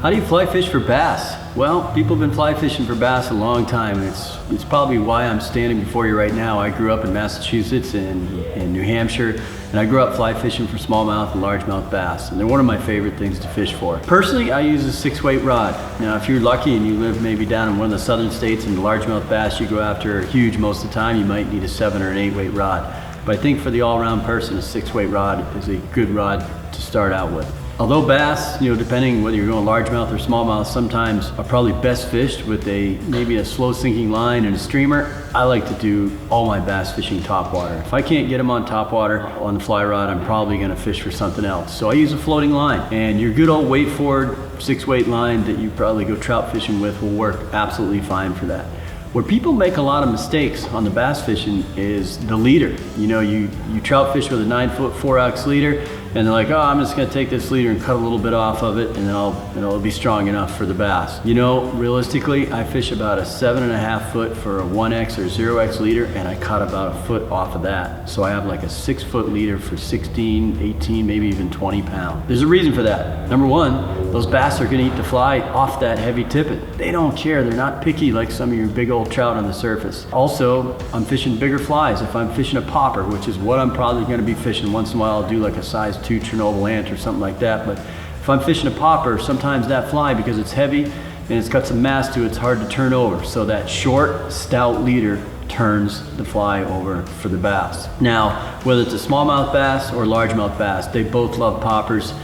How do you fly fish for bass? Well, people have been fly fishing for bass a long time. It's probably why I'm standing before you right now. I grew up in Massachusetts and New Hampshire, and I grew up fly fishing for smallmouth and largemouth bass, and they're one of my favorite things to fish for. Personally, I use a 6-weight rod. Now, if you're lucky and you live maybe down in one of the southern states and the largemouth bass you go after are huge most of the time, you might need a 7 or an 8-weight rod. But I think for the all-around person, a 6-weight rod is a good rod to start out with. Although bass, depending whether you're going largemouth or smallmouth, sometimes are probably best fished with maybe a slow sinking line and a streamer, I like to do all my bass fishing topwater. If I can't get them on topwater on the fly rod, I'm probably going to fish for something else. So I use a floating line, and your good old weight forward 6-weight line that you probably go trout fishing with will work absolutely fine for that. Where people make a lot of mistakes on the bass fishing is the leader. You trout fish with a 9-foot 4-ounce leader, and they're like, oh, I'm just gonna take this leader and cut a little bit off of it, and then it'll be strong enough for the bass. Realistically, I fish about a 7.5 foot for a 1X or 0X leader, and I cut about a foot off of that. So I have like a 6-foot leader for 16, 18, maybe even 20 pounds. There's a reason for that. Number one, those bass are gonna eat the fly off that heavy tippet. They don't care, they're not picky like some of your big old trout on the surface. Also, I'm fishing bigger flies. If I'm fishing a popper, which is what I'm probably gonna be fishing once in a while, I'll do like a size 2 Chernobyl ant or something like that. But if I'm fishing a popper, sometimes that fly, because it's heavy and it's got some mass to it, it's hard to turn over. So that short, stout leader turns the fly over for the bass. Now, whether it's a smallmouth bass or largemouth bass, they both love poppers.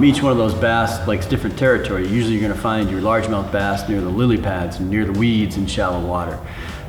Each one of those bass likes different territory. Usually you're gonna find your largemouth bass near the lily pads and near the weeds in shallow water.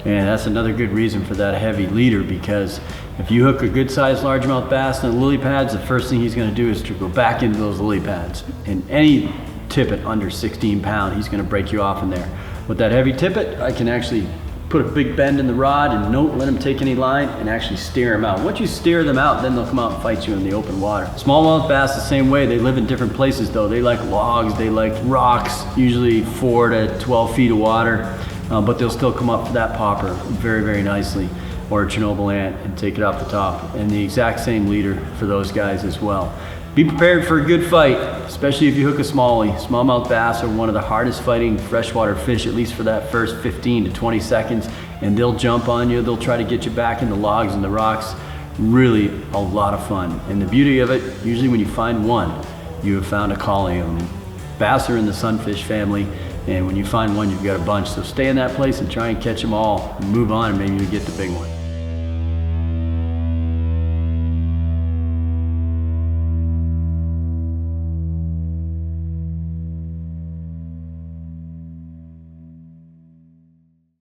And that's another good reason for that heavy leader, because if you hook a good sized largemouth bass in the lily pads, the first thing he's gonna do is to go back into those lily pads. And any tippet under 16 pounds, he's gonna break you off in there. With that heavy tippet, I can actually put a big bend in the rod and don't let him take any line and actually steer him out. Once you steer them out, then they'll come out and fight you in the open water. Smallmouth bass the same way. They live in different places though. They like logs, they like rocks, usually 4 to 12 feet of water, but they'll still come up to that popper very, very nicely, or a Chernobyl ant, and take it off the top. And the exact same leader for those guys as well. Be prepared for a good fight, especially if you hook a smallie. Smallmouth bass are one of the hardest fighting freshwater fish, at least for that first 15 to 20 seconds, and they'll jump on you, they'll try to get you back in the logs and the rocks. Really a lot of fun. And the beauty of it, usually when you find one, you have found a colony of them. Bass are in the sunfish family, and when you find one, you've got a bunch. So stay in that place and try and catch them all, and move on, and maybe you get the big one.